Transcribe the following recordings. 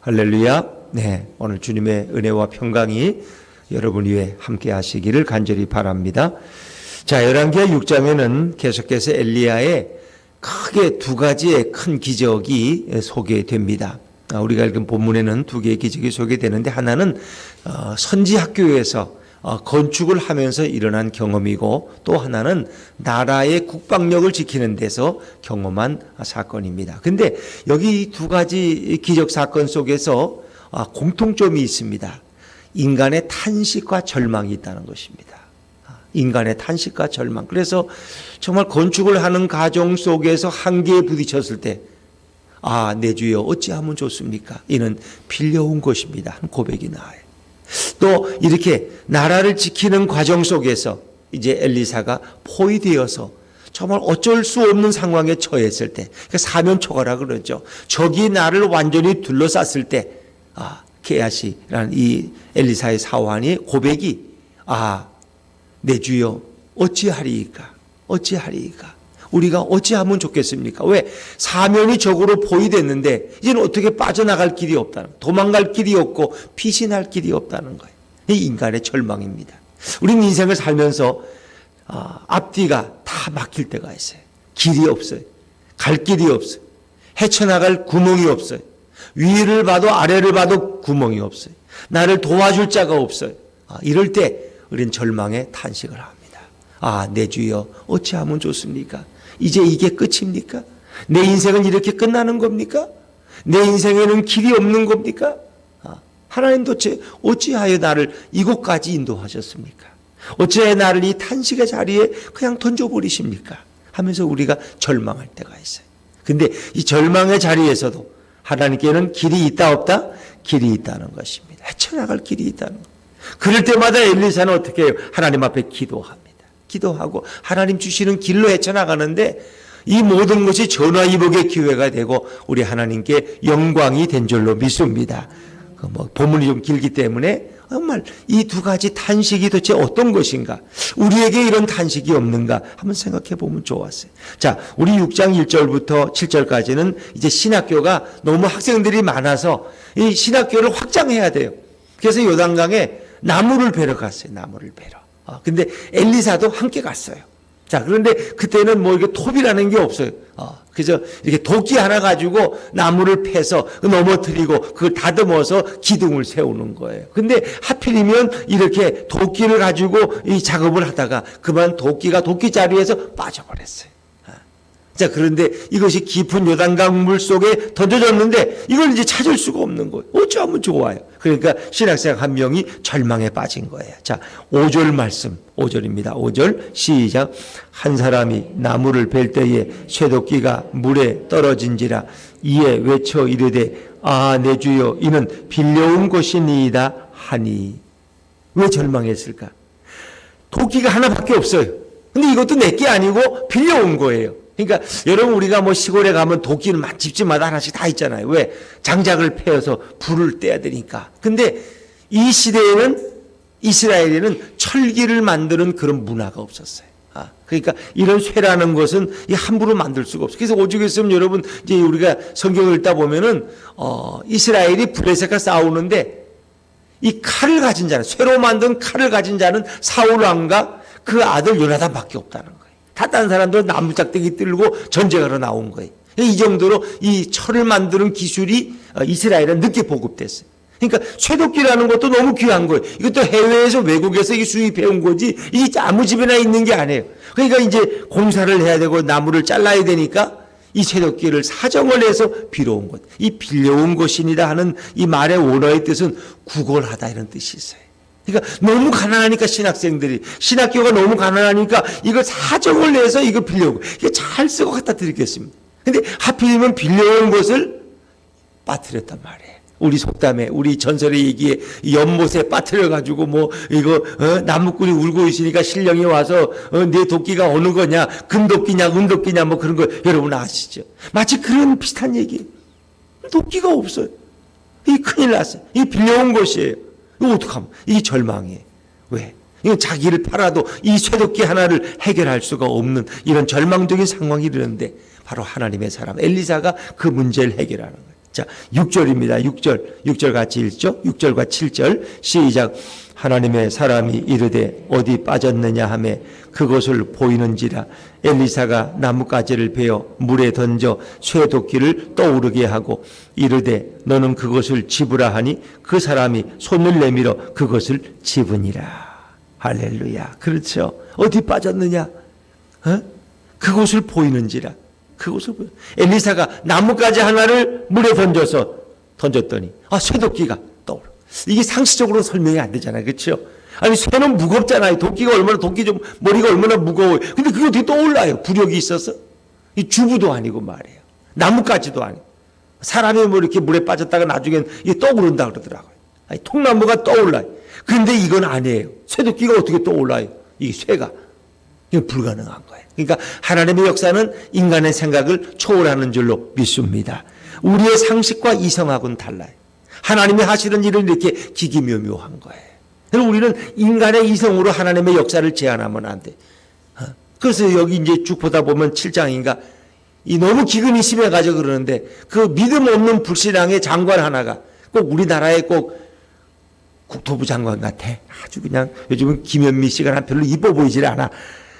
할렐루야. 네, 오늘 주님의 은혜와 평강이 여러분 위에 함께 하시기를 간절히 바랍니다. 자, 열왕기하 6장에는 계속해서 엘리야의 크게 두 가지의 큰 기적이 소개됩니다. 우리가 읽은 본문에는 두 개의 기적이 소개되는데, 하나는 선지 학교에서 건축을 하면서 일어난 경험이고, 또 하나는 나라의 국방력을 지키는 데서 경험한 사건입니다. 근데 여기 이 두 가지 기적 사건 속에서 공통점이 있습니다. 인간의 탄식과 절망이 있다는 것입니다. 인간의 탄식과 절망. 그래서 정말 건축을 하는 과정 속에서 한계에 부딪혔을 때, 내 주여 어찌하면 좋습니까? 이는 빌려온 것입니다. 한 고백이 나와요. 또 이렇게 나라를 지키는 과정 속에서 이제 엘리사가 포위되어서 정말 어쩔 수 없는 상황에 처했을 때, 그러니까 사면초가라 그러죠. 적이 나를 완전히 둘러쌌을 때, 게하시라는 이 엘리사의 사환이 고백이, 내 주여 어찌하리이까? 어찌하리이까? 우리가 어찌하면 좋겠습니까? 왜? 사면이 적으로 포위됐는데 이제는 어떻게 빠져나갈 길이 없다는, 도망갈 길이 없고 피신할 길이 없다는 거예요. 이 인간의 절망입니다. 우리는 인생을 살면서 앞뒤가 다 막힐 때가 있어요. 길이 없어요. 갈 길이 없어요. 헤쳐나갈 구멍이 없어요. 위를 봐도 아래를 봐도 구멍이 없어요. 나를 도와줄 자가 없어요. 이럴 때 우리는 절망에 탄식을 합니다. 내 주여 어찌하면 좋습니까? 이제 이게 끝입니까? 내 인생은 이렇게 끝나는 겁니까? 내 인생에는 길이 없는 겁니까? 하나님 도대체 어찌하여 나를 이곳까지 인도하셨습니까? 어찌하여 나를 이 탄식의 자리에 그냥 던져버리십니까? 하면서 우리가 절망할 때가 있어요. 근데 이 절망의 자리에서도 하나님께는 길이 있다 없다? 길이 있다는 것입니다. 헤쳐나갈 길이 있다는 것. 그럴 때마다 엘리사는 어떻게 해요? 하나님 앞에 기도합니다. 기도하고 하나님 주시는 길로 헤쳐나가는데, 이 모든 것이 전화위복의 기회가 되고 우리 하나님께 영광이 된 줄로 믿습니다. 본문이 좀 길기 때문에 정말 이 두 가지 탄식이 도대체 어떤 것인가, 우리에게 이런 탄식이 없는가 한번 생각해 보면 좋았어요. 자, 우리 6장 1절부터 7절까지는 이제 신학교가 너무 학생들이 많아서 이 신학교를 확장해야 돼요. 그래서 요단강에 나무를 베러 갔어요. 나무를 베러. 근데 엘리사도 함께 갔어요. 자, 그런데 그때는 이게 톱이라는 게 없어요. 그래서 이렇게 도끼 하나 가지고 나무를 패서 넘어뜨리고 그걸 다듬어서 기둥을 세우는 거예요. 근데 하필이면 이렇게 도끼를 가지고 이 작업을 하다가 그만 도끼가 도끼자루에서 빠져버렸어요. 자, 그런데 이것이 깊은 요단강 물 속에 던져졌는데 이걸 이제 찾을 수가 없는 거예요. 어찌하면 좋아요. 그러니까 신학생 한 명이 절망에 빠진 거예요. 자, 5절 말씀, 5절입니다. 5절 시작. 한 사람이 나무를 벨 때에 쇠도끼가 물에 떨어진지라 이에 외쳐 이르되 내 주여 이는 빌려온 것이니이다 하니. 왜 절망했을까? 도끼가 하나밖에 없어요. 근데 이것도 내게 아니고 빌려온 거예요. 그러니까 여러분, 우리가 시골에 가면 도끼는 집집마다 하나씩 다 있잖아요. 왜? 장작을 패어서 불을 떼야 되니까. 근데 이 시대에는, 이스라엘에는 철기를 만드는 그런 문화가 없었어요. 그러니까 이런 쇠라는 것은 함부로 만들 수가 없어요. 그래서 오죽했으면 여러분, 이제 우리가 성경을 읽다 보면은 이스라엘이 블레셋과 싸우는데 이 칼을 가진 자는, 쇠로 만든 칼을 가진 자는 사울 왕과 그 아들 요나단밖에 없다는 거예요. 다 다른 사람들은 나무짝대기 들고 전쟁하러 나온 거예요. 이 정도로 이 철을 만드는 기술이 이스라엘에 늦게 보급됐어요. 그러니까 쇠도끼라는 것도 너무 귀한 거예요. 이것도 해외에서, 외국에서 수입해온 거지 이게 아무 집에나 있는 게 아니에요. 그러니까 이제 공사를 해야 되고 나무를 잘라야 되니까 이 쇠도끼를 사정을 해서 빌어온 것. 이 빌려온 것이니다 하는 이 말의 원어의 뜻은 구걸하다 이런 뜻이 있어요. 그러니까 너무 가난하니까 신학교가 너무 가난하니까 이걸 사정을 내서 이거 빌려오고, 이게 잘 쓰고 갖다 드리겠습니다. 근데 하필이면 빌려온 것을 빠뜨렸단 말이에요. 우리 속담에, 우리 전설의 얘기에 연못에 빠뜨려가지고 나무꾼이 울고 있으니까 신령이 와서 내 도끼가 어느 거냐, 금도끼냐, 은도끼냐 그런 거 여러분 아시죠? 마치 그런 비슷한 얘기예요. 도끼가 없어요. 이 큰일 났어요. 이 빌려온 것이에요. 이거 어떡하면? 이게 절망이에요. 왜? 이건 자기를 팔아도 이 쇠도끼 하나를 해결할 수가 없는 이런 절망적인 상황이 이르는데 바로 하나님의 사람 엘리사가 그 문제를 해결하는 거예요. 자, 6절입니다. 6절 같이 읽죠? 6절과 7절 시작. 하나님의 사람이 이르되 어디 빠졌느냐 하매 그것을 보이는지라. 엘리사가 나뭇가지를 베어 물에 던져 쇠도끼를 떠오르게 하고 이르되 너는 그것을 집으라 하니 그 사람이 손을 내밀어 그것을 집으니라. 할렐루야. 그렇죠. 어디 빠졌느냐? 그것을 보이는지라. 그것을 보여. 엘리사가 나뭇가지 하나를 물에 던졌더니 쇠도끼가 떠오르. 이게 상식적으로 설명이 안 되잖아요. 그렇죠? 아니 쇠는 무겁잖아요. 도끼가 얼마나 머리가 얼마나 무거워요. 근데 그게 어떻게 떠올라요? 부력이 있어서? 이 주부도 아니고 말이에요. 나뭇가지도 아니고. 사람이 뭐 이렇게 물에 빠졌다가 나중엔 이게 떠오른다 그러더라고요. 아니, 통나무가 떠올라요. 근데 이건 아니에요. 쇠도끼가 어떻게 떠올라요? 이게 쇠가. 이건 불가능한 거예요. 그러니까 하나님의 역사는 인간의 생각을 초월하는 줄로 믿습니다. 우리의 상식과 이성하고는 달라요. 하나님이 하시는 일은 이렇게 기기묘묘한 거예요. 그래서 우리는 인간의 이성으로 하나님의 역사를 제한하면 안 돼. 그래서 여기 이제 쭉 보다 보면 7장인가 이 너무 기근이 심해가지고 그러는데 그 믿음 없는 불신앙의 장관 하나가 꼭 우리나라의 꼭 국토부 장관 같아. 아주 그냥 요즘은 김현미 씨가 별로 이뻐 보이질 않아.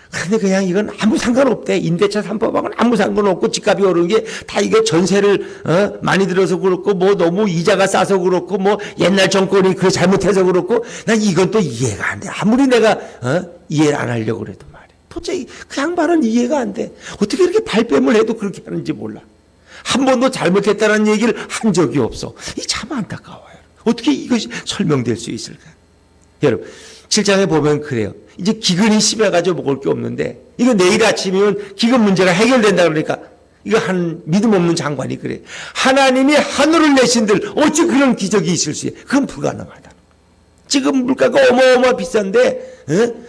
근데 그냥 이건 아무 상관없대. 임대차 3법하고는 아무 상관없고 집값이 오르는 게 다 이게 전세를 많이 들어서 그렇고 뭐 너무 이자가 싸서 그렇고 뭐 옛날 정권이 그 잘못해서 그렇고 난 이건 또 이해가 안 돼. 아무리 내가 이해를 안 하려고 그래도 말이야. 도저히 그 양반은 이해가 안 돼. 어떻게 이렇게 발뺌을 해도 그렇게 하는지 몰라. 한 번도 잘못했다는 얘기를 한 적이 없어. 이 참 안타까워요. 어떻게 이것이 설명될 수 있을까? 여러분 7장에 보면 그래요. 이제 기근이 심해가지고 먹을 게 없는데 이거 내일 아침이면 기근 문제가 해결된다 그러니까 이거 한 믿음 없는 장관이 그래. 하나님이 하늘을 내신들 어찌 그런 기적이 있을 수 있어요? 그건 불가능하다. 지금 물가가 어마어마 비싼데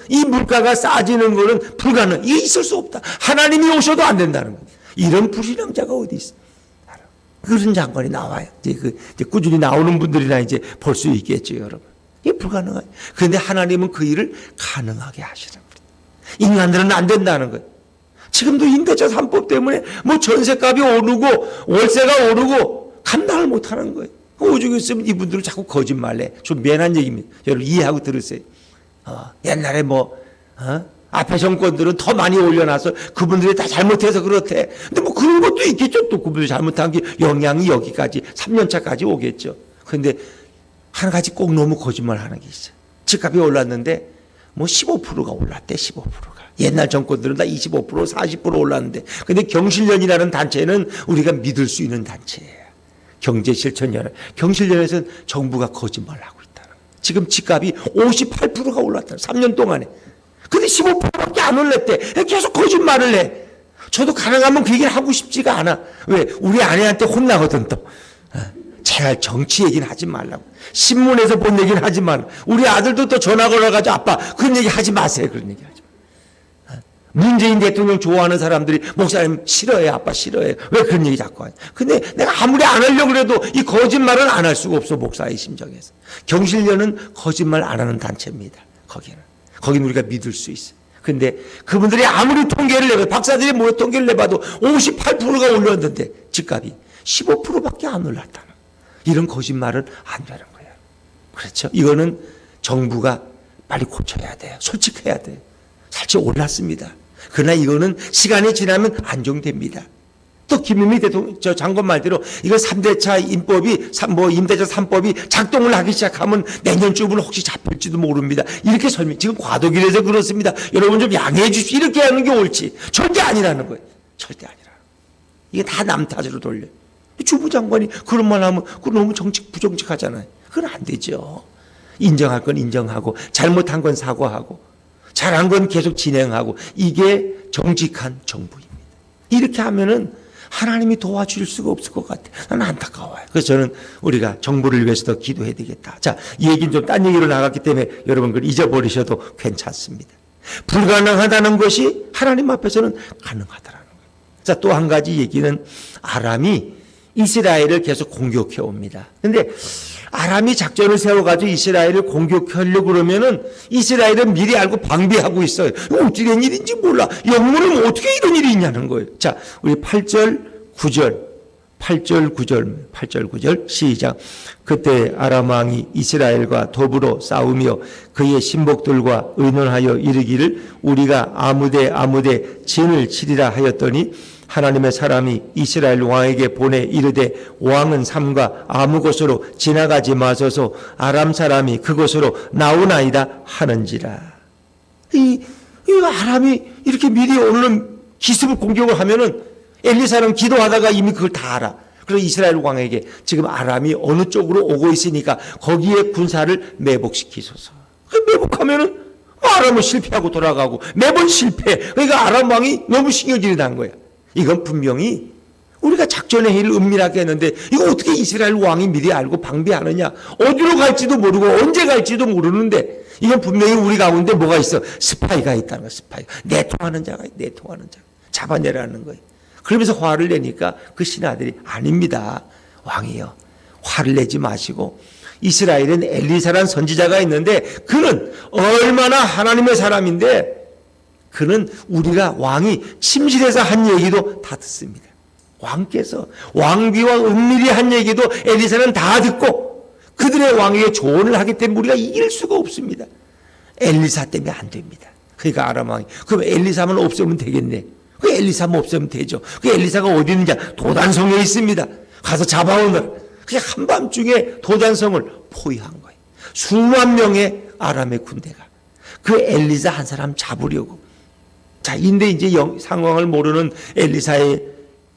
이 물가가 싸지는 거는 불가능. 이게 있을 수 없다. 하나님이 오셔도 안 된다는 거예요. 이런 불신앙자가 어디 있어? 그런 장관이 나와요. 이제 꾸준히 나오는 분들이나 이제 볼 수 있겠죠, 여러분. 이게 불가능해요. 그런데 하나님은 그 일을 가능하게 하시는 거예요. 인간들은 안 된다는 거예요. 지금도 임대차 3법 때문에 뭐 전세값이 오르고 월세가 오르고 감당을 못 하는 거예요. 오죽 있으면 이분들은 자꾸 거짓말해. 좀 미안한 얘기입니다. 여러분 이해하고 들으세요. 옛날에 앞에 정권들은 더 많이 올려놔서 그분들이 다 잘못해서 그렇대. 근데 뭐 그런 것도 있겠죠. 또 그분들이 잘못한 게 영향이 여기까지 3년차까지 오겠죠. 그런데 한 가지 꼭 너무 거짓말 하는 게 있어요. 집값이 올랐는데 뭐 15%가 올랐대. 15%가. 옛날 정권들은 다 25%, 40% 올랐는데 근데 경실련이라는 단체는 우리가 믿을 수 있는 단체예요. 경제실천연합. 경실련에서는 정부가 거짓말하고 있다는 거예요. 지금 집값이 58%가 올랐다. 3년 동안에. 근데 15%밖에 안 올랐대. 계속 거짓말을 해. 저도 가능하면 그 얘기를 하고 싶지가 않아. 왜? 우리 아내한테 혼나거든 또. 제발 정치 얘기는 하지 말라고. 신문에서 본 얘기는 하지 말라고. 우리 아들도 또 전화 걸어가지고 아빠 그런 얘기 하지 마세요. 그런 얘기 하지 마. 문재인 대통령 좋아하는 사람들이 목사님 싫어해요. 아빠 싫어해요. 왜 그런 얘기 자꾸 하냐. 근데 내가 아무리 안 하려고 해도 이 거짓말은 안 할 수가 없어. 목사의 심정에서. 경실련은 거짓말 안 하는 단체입니다. 거기는 우리가 믿을 수 있어. 근데 그분들이 아무리 통계를 내봐도 박사들이 뭐 통계를 내봐도 58%가 올랐는데 집값이 15%밖에 안 올랐다는 이런 거짓말은 안 되는 거예요. 그렇죠? 이거는 정부가 빨리 고쳐야 돼요. 솔직해야 돼요. 살짝 올랐습니다. 그러나 이거는 시간이 지나면 안정됩니다. 또 김현미 대통령 장관 말대로 이거 3대차 임법이 임대차 3법이 작동을 하기 시작하면 내년쯤은 혹시 잡힐지도 모릅니다. 이렇게 지금 과도기라서 그렇습니다. 여러분 좀 양해해 주십시오. 이렇게 하는 게 옳지. 절대 아니라는 거예요. 절대 아니라. 이게 다 남 탓으로 돌려. 주부 장관이 그런 말 하면 그건 너무 부정직하잖아요. 그건 안 되죠. 인정할 건 인정하고 잘못한 건 사과하고 잘한 건 계속 진행하고 이게 정직한 정부입니다. 이렇게 하면은 하나님이 도와줄 수가 없을 것 같아요. 나는 안타까워요. 그래서 저는 우리가 정부를 위해서도 기도해야 되겠다. 자, 이 얘기는 좀 딴 얘기로 나갔기 때문에 여러분 그걸 잊어버리셔도 괜찮습니다. 불가능하다는 것이 하나님 앞에서는 가능하다라는 거예요. 자, 또 한 가지 얘기는 아람이 이스라엘을 계속 공격해 옵니다. 근데 아람이 작전을 세워가지고 이스라엘을 공격하려고 그러면은 이스라엘은 미리 알고 방비하고 있어요. 어떻게 된 일인지 몰라. 영문은 어떻게 이런 일이 있냐는 거예요. 자, 우리 8절, 9절 8절 9절 시작. 그때 아람 왕이 이스라엘과 더불어 싸우며 그의 신복들과 의논하여 이르기를 우리가 아무데 진을 치리라 하였더니 하나님의 사람이 이스라엘 왕에게 보내 이르되 왕은 삼가 아무 곳으로 지나가지 마소서 아람 사람이 그곳으로 나오나이다 하는지라. 이 아람이 이렇게 미리 오는 기습을 공격을 하면은 엘리사는 기도하다가 이미 그걸 다 알아. 그래서 이스라엘 왕에게 지금 아람이 어느 쪽으로 오고 있으니까 거기에 군사를 매복시키소서. 매복하면은 아람은 실패하고 돌아가고 매번 실패. 그러니까 아람 왕이 너무 신경질이 난 거야. 이건 분명히 우리가 작전의 회의를 은밀하게 했는데 이거 어떻게 이스라엘 왕이 미리 알고 방비하느냐. 어디로 갈지도 모르고 언제 갈지도 모르는데 이건 분명히 우리 가운데 뭐가 있어. 스파이가 있다는 거야. 스파이가. 내통하는 자가 잡아내라는 거예요. 그러면서 화를 내니까 그 신하들이 아닙니다. 왕이요. 화를 내지 마시고 이스라엘엔 엘리사라는 선지자가 있는데 그는 얼마나 하나님의 사람인데 그는 우리가 왕이 침실에서 한 얘기도 다 듣습니다. 왕께서 왕비와 은밀히 한 얘기도 엘리사는 다 듣고 그들의 왕에게 조언을 하기 때문에 우리가 이길 수가 없습니다. 엘리사 때문에 안 됩니다. 그러니까 아람 왕이 그럼 엘리사만 없애면 되겠네. 그 엘리사만 없애면 되죠. 그 엘리사가 어디 있느냐? 도단성에 있습니다. 가서 잡아오느라. 그냥 한밤중에 도단성을 포위한 거예요. 수만 명의 아람의 군대가 그 엘리사 한 사람 잡으려고. 자, 근데 이제 상황을 모르는 엘리사의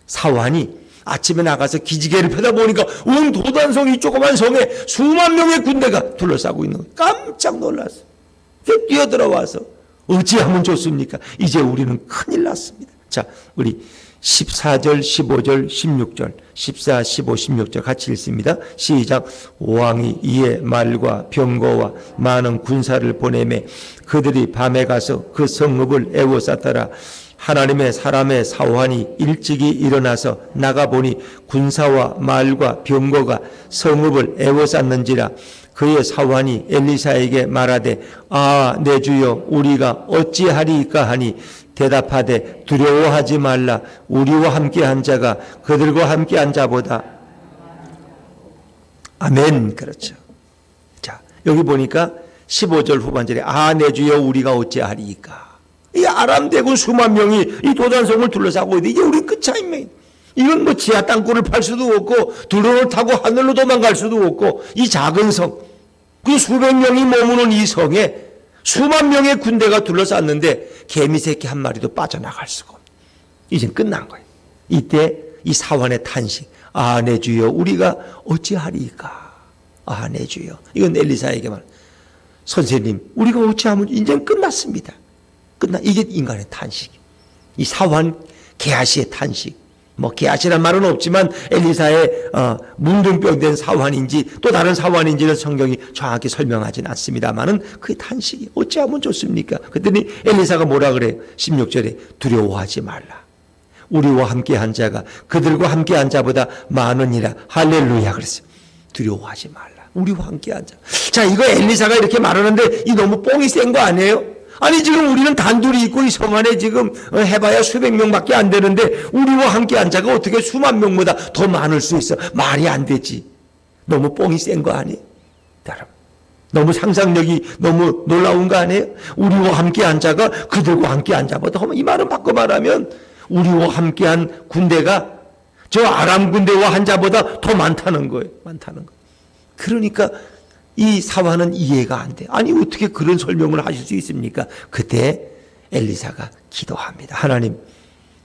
사환이 아침에 나가서 기지개를 펴다 보니까 온 도단성 이 조그만 성에 수만 명의 군대가 둘러싸고 있는 거예요. 깜짝 놀랐어. 뛰어들어와서 어찌하면 좋습니까? 이제 우리는 큰일 났습니다. 자, 우리 14절, 15절, 16절, 14, 15, 16절 같이 읽습니다. 시작. 왕이 이에 말과 병거와 많은 군사를 보내매 그들이 밤에 가서 그 성읍을 에워쌌더라. 하나님의 사람의 사환이 일찍이 일어나서 나가보니 군사와 말과 병거가 성읍을 에워쌌는지라. 그의 사환이 엘리사에게 말하되 내 주여 우리가 어찌하리이까 하니 대답하되 두려워하지 말라. 우리와 함께한 자가 그들과 함께한 자보다. 아멘. 그렇죠. 자, 여기 보니까 15절 후반절에 내 주여 우리가 어찌하리이까. 이 아람 대군 수만 명이 이 도단성을 둘러싸고 있는데 이제 우리 끝차입니다. 이건 뭐 지하 땅굴을 팔 수도 없고 드론을 타고 하늘로 도망갈 수도 없고 이 작은 성, 그 수백 명이 머무는 이 성에 수만 명의 군대가 둘러쌌는데 개미새끼 한 마리도 빠져나갈 수가 없어요. 이젠 끝난 거예요. 이때 이 사환의 탄식. 내 주여 우리가 어찌하리이까. 내 주여. 이건 엘리사에게 말. 선생님 우리가 어찌하면 이젠 끝났습니다. 이게 인간의 탄식. 이 사환 게하시의 탄식. 뭐 게하시란 말은 없지만 엘리사의 문둥병된 사환인지 또 다른 사환인지는 성경이 정확히 설명하진 않습니다만은 그의 탄식이 어찌하면 좋습니까? 그랬더니 엘리사가 뭐라 그래요? 16절에 두려워하지 말라. 우리와 함께한 자가 그들과 함께한 자보다 많으니라. 할렐루야 그랬어요. 두려워하지 말라. 우리와 함께한 자. 자, 이거 엘리사가 이렇게 말하는데 이 너무 뽕이 센 거 아니에요? 아니 지금 우리는 단둘이 있고 이 성 안에 지금 해봐야 수백 명밖에 안 되는데 우리와 함께한 자가 어떻게 수만 명보다 더 많을 수 있어. 말이 안 되지. 너무 뽕이 센 거 아니에요? 여러분 너무 상상력이 너무 놀라운 거 아니에요? 우리와 함께한 자가 그들과 함께한 자보다 이 말은 바꿔 말하면 우리와 함께한 군대가 저 아람 군대와 한 자보다 더 많다는 거예요. 많다는 거. 그러니까 이 사환은 이해가 안 돼. 아니 어떻게 그런 설명을 하실 수 있습니까? 그때 엘리사가 기도합니다. 하나님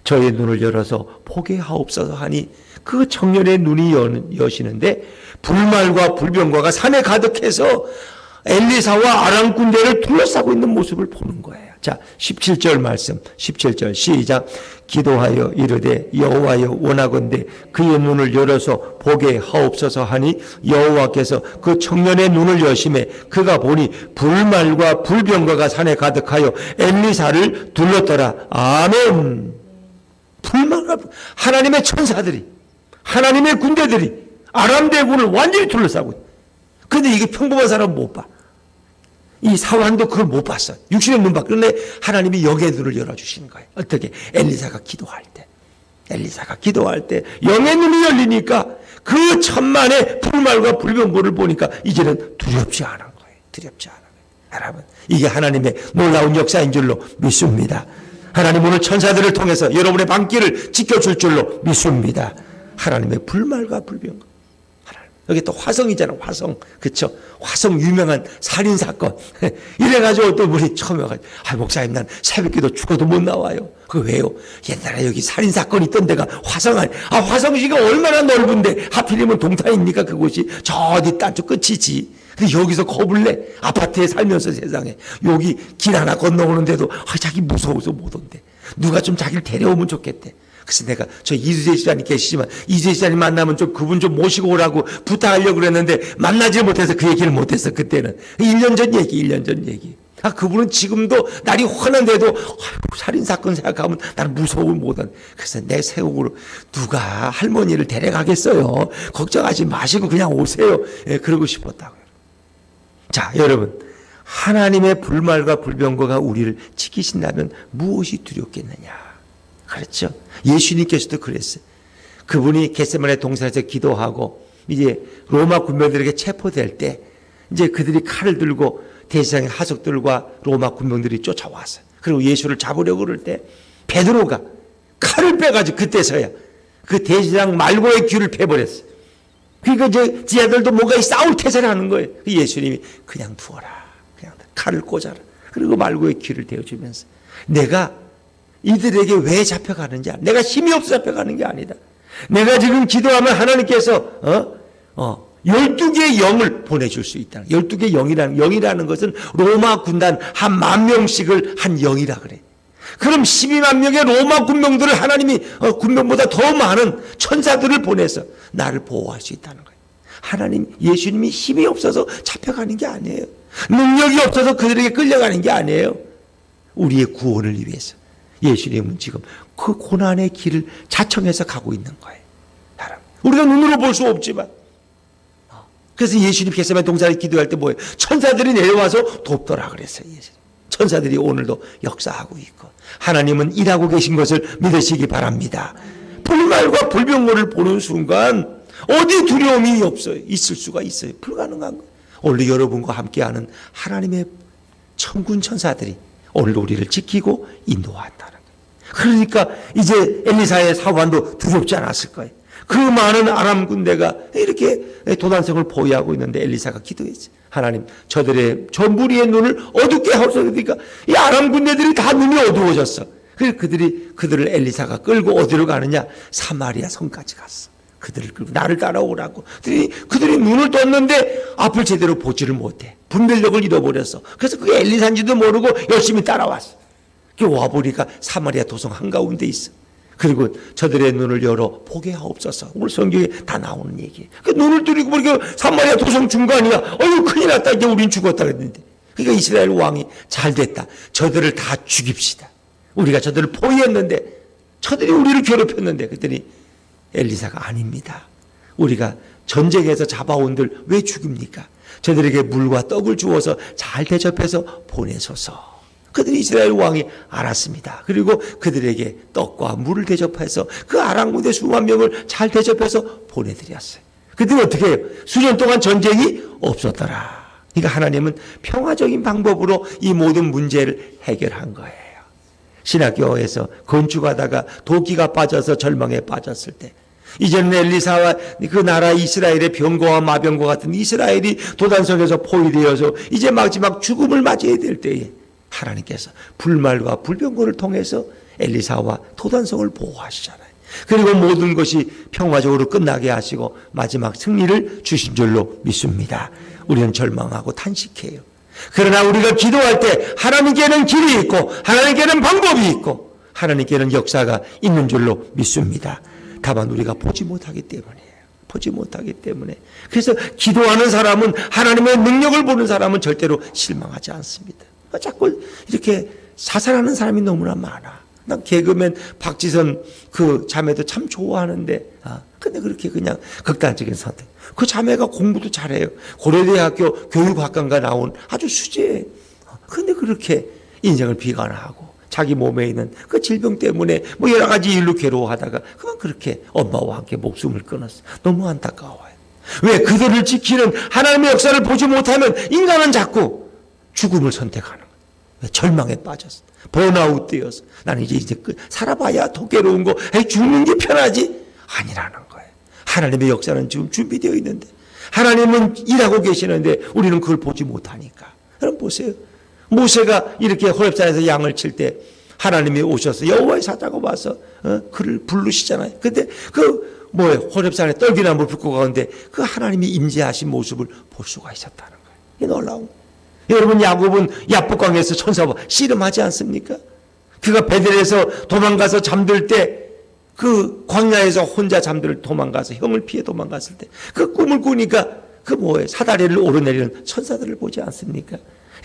저의 눈을 열어서 보게 하옵소서 하니 그 청년의 눈이 여시는데 불말과 불병과가 산에 가득해서 엘리사와 아람 군대를 둘러싸고 있는 모습을 보는 거예요. 자, 17절 말씀, 17절 시작. 기도하여 이르되 여호와여 원하건대 그의 눈을 열어서 보게 하옵소서 하니 여호와께서 그 청년의 눈을 여심해 그가 보니 불말과 불병거가 산에 가득하여 엘리사를 둘렀더라. 아멘. 불말과 하나님의 천사들이 하나님의 군대들이 아람 대군을 완전히 둘러싸고 있어요. 그런데 이게 평범한 사람은 못 봐. 이 사환도 그걸 못 봤어. 육신의 눈 밖. 그런데 하나님이 역의 눈을 열어주시는 거예요. 어떻게? 엘리사가 기도할 때. 엘리사가 기도할 때 영의 눈이 열리니까 그 천만의 불말과 불병거를 보니까 이제는 두렵지 않은 거예요. 두렵지 않은 거예요. 여러분, 이게 하나님의 놀라운 역사인 줄로 믿습니다. 하나님 오늘 천사들을 통해서 여러분의 방길을 지켜줄 줄로 믿습니다. 하나님의 불말과 불병거. 여기 또 화성이잖아, 화성. 그쵸? 화성 유명한 살인사건. 이래가지고 어떤 분이 처음에 와가지고, 목사님, 난 새벽기도 죽어도 못 나와요. 그 왜요? 옛날에 여기 살인사건 있던 데가 화성 아니, 화성시가 얼마나 넓은데, 하필이면 동탄입니까? 그곳이 저 어디 딴쪽 끝이지. 근데 여기서 겁을 내. 아파트에 살면서 세상에. 여기 길 하나 건너오는데도, 자기 무서워서 못 온대. 누가 좀 자기를 데려오면 좋겠대. 그래서 내가 저 이주재 지사님 계시지만 이주재 지사님 만나면 좀 그분 좀 모시고 오라고 부탁하려고 그랬는데 만나지 못해서 그 얘기를 못했어. 그때는 1년 전 얘기. 1년 전 얘기. 그분은 지금도 날이 환한데도 살인사건 생각하면 나는 무서움을 못한. 그래서 내 세옥으로 누가 할머니를 데려가겠어요. 걱정하지 마시고 그냥 오세요. 그러고 싶었다고요. 자, 여러분, 하나님의 불말과 불병거가 우리를 지키신다면 무엇이 두렵겠느냐. 그렇죠. 예수님께서도 그랬어요. 그분이 겟세마네 동산에서 기도하고 이제 로마 군병들에게 체포될 때 이제 그들이 칼을 들고 대제사장의 하석들과 로마 군병들이 쫓아왔어요. 그리고 예수를 잡으려고 그럴 때 베드로가 칼을 빼가지고 그때서야 그 대제사장 말고의 귀를 패버렸어요. 그러니까 이제 지하들도 뭔가 싸울 태세를 하는 거예요. 예수님이 그냥 두어라. 그냥 칼을 꽂아라. 그리고 말고의 귀를 대어주면서 내가 이들에게 왜 잡혀가는지 알아. 내가 힘이 없어 잡혀가는 게 아니다. 내가 지금 기도하면 하나님께서 12개의 영을 보내줄 수 있다. 12개의 영이라는 것은 로마 군단 한 10,000명씩을 한 영이라 그래. 그럼 12만 명의 로마 군병들을 하나님이 군병보다 더 많은 천사들을 보내서 나를 보호할 수 있다는 거예요. 하나님, 예수님이 힘이 없어서 잡혀가는 게 아니에요. 능력이 없어서 그들에게 끌려가는 게 아니에요. 우리의 구원을 위해서. 예수님은 지금 그 고난의 길을 자청해서 가고 있는 거예요. 여러분, 우리가 눈으로 볼 수 없지만. 그래서 예수님 겟세마네 동산에 기도할 때 뭐예요? 천사들이 내려와서 돕더라 그랬어요. 예수님. 천사들이 오늘도 역사하고 있고 하나님은 일하고 계신 것을 믿으시기 바랍니다. 불말과 불병거를 보는 순간 어디 두려움이 없어요. 있을 수가 있어요. 불가능한 거예요. 오늘 여러분과 함께하는 하나님의 천군 천사들이 오늘 우리를 지키고 인도한다는 거예요. 그러니까 이제 엘리사의 사관도 두렵지 않았을 거예요. 그 많은 아람 군대가 이렇게 도단성을 포위하고 있는데 엘리사가 기도했어요. 하나님, 저들의 저 무리의 눈을 어둡게 하소서. 그러니까 이 아람 군대들이 다 눈이 어두워졌어. 그래서 그들을 엘리사가 끌고 어디로 가느냐? 사마리아 성까지 갔어. 그들을 끌고 나를 따라오라고. 그들이 눈을 떴는데 앞을 제대로 보지를 못해. 분별력을 잃어버렸어. 그래서 그게 엘리사인지도 모르고 열심히 따라왔어. 와보니까 사마리아 도성 한가운데 있어. 그리고 저들의 눈을 열어 보게 하옵소서. 오늘 성경에 다 나오는 얘기예요. 그 눈을 뜨리고 보니까 사마리아 도성 중간이야. 큰일 났다. 이제 우린 죽었다 그랬는데. 그러니까 이스라엘 왕이 잘 됐다. 저들을 다 죽입시다. 우리가 저들을 포위했는데 저들이 우리를 괴롭혔는데 그랬더니 엘리사가 아닙니다. 우리가 전쟁에서 잡아온들 왜 죽입니까? 저들에게 물과 떡을 주어서 잘 대접해서 보내소서. 그들이 이스라엘 왕이 알았습니다. 그리고 그들에게 떡과 물을 대접해서 그 아람 군대 수만 명을 잘 대접해서 보내드렸어요. 그들이 어떻게 해요? 수년 동안 전쟁이 없었더라. 그러니까 하나님은 평화적인 방법으로 이 모든 문제를 해결한 거예요. 신학교에서 건축하다가 도끼가 빠져서 절망에 빠졌을 때 이제는 엘리사와 그 나라 이스라엘의 병거와 마병과 같은 이스라엘이 도단성에서 포위되어서 이제 마지막 죽음을 맞이해야 될 때에 하나님께서 불말과 불병거를 통해서 엘리사와 도단성을 보호하시잖아요. 그리고 모든 것이 평화적으로 끝나게 하시고 마지막 승리를 주신 줄로 믿습니다. 우리는 절망하고 탄식해요. 그러나 우리가 기도할 때 하나님께는 길이 있고 하나님께는 방법이 있고 하나님께는 역사가 있는 줄로 믿습니다. 다만 우리가 보지 못하기 때문이에요. 보지 못하기 때문에. 그래서 기도하는 사람은, 하나님의 능력을 보는 사람은 절대로 실망하지 않습니다. 자꾸 이렇게 자살하는 사람이 너무나 많아. 난 개그맨 박지선 그 자매도 참 좋아하는데, 근데 그렇게 그냥 극단적인 선택. 그 자매가 공부도 잘해요. 고려대학교 교육학과가 나온 아주 수재예요. 근데 그렇게 인생을 비관하고 자기 몸에 있는 그 질병 때문에 뭐 여러 가지 일로 괴로워하다가 그만 그렇게 엄마와 함께 목숨을 끊었어. 너무 안타까워요. 왜? 그들을 지키는 하나님의 역사를 보지 못하면 인간은 자꾸 죽음을 선택하는 거예요. 왜? 절망에 빠졌어. 번아웃 되어서 나는 이제 살아봐야 더 괴로운 거, 죽는 게 편하지? 아니라는 거예요. 하나님의 역사는 지금 준비되어 있는데 하나님은 일하고 계시는데 우리는 그걸 보지 못하니까. 여러분 보세요. 모세가 이렇게 호렙산에서 양을 칠 때 하나님이 오셔서 여호와의 사자가 와서 그를 부르시잖아요. 근데 호렙산에 떨기나무를 붓고 가는데 그 하나님이 임재하신 모습을 볼 수가 있었다는 거예요. 이 놀라운. 여러분 야곱은 야복강에서 천사와 씨름하지 않습니까? 그가 베델에서 도망가서 잠들 때 그 광야에서 혼자 잠들 도망가서 형을 피해 도망갔을 때 그 꿈을 꾸니까 사다리를 오르내리는 천사들을 보지 않습니까?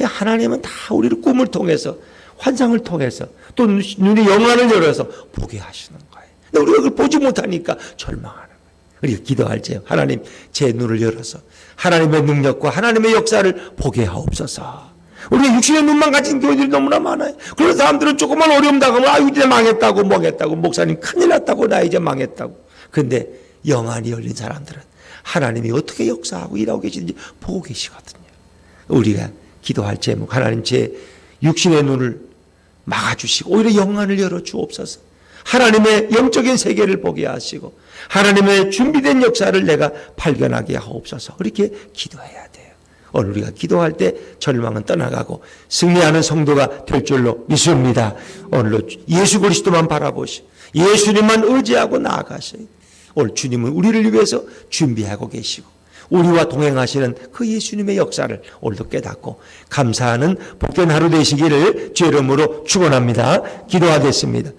하나님은 다 우리를 꿈을 통해서 환상을 통해서 또 눈의 영안을 열어서 보게 하시는 거예요. 근데 우리가 그걸 보지 못하니까 절망하는 거예요. 우리가 기도할 때 하나님 제 눈을 열어서 하나님의 능력과 하나님의 역사를 보게 하옵소서. 우리가 육신의 눈만 가진 교회들이 너무나 많아요. 그런 사람들은 조금만 어려움 당하면 이제 망했다고 목사님 큰일 났다고 나 이제 망했다고. 근데 영안이 열린 사람들은 하나님이 어떻게 역사하고 일하고 계시는지 보고 계시거든요. 우리가 기도할 제목 하나님 제 육신의 눈을 막아주시고 오히려 영안을 열어주옵소서. 하나님의 영적인 세계를 보게 하시고 하나님의 준비된 역사를 내가 발견하게 하옵소서. 그렇게 기도해야 돼요. 오늘 우리가 기도할 때 절망은 떠나가고 승리하는 성도가 될 줄로 믿습니다. 오늘로 예수 그리스도만 바라보시 예수님만 의지하고 나아가셔야 돼요. 오늘 주님은 우리를 위해서 준비하고 계시고 우리와 동행하시는 그 예수님의 역사를 오늘도 깨닫고 감사하는 복된 하루 되시기를 주의 이름으로 축원합니다. 기도하겠습니다.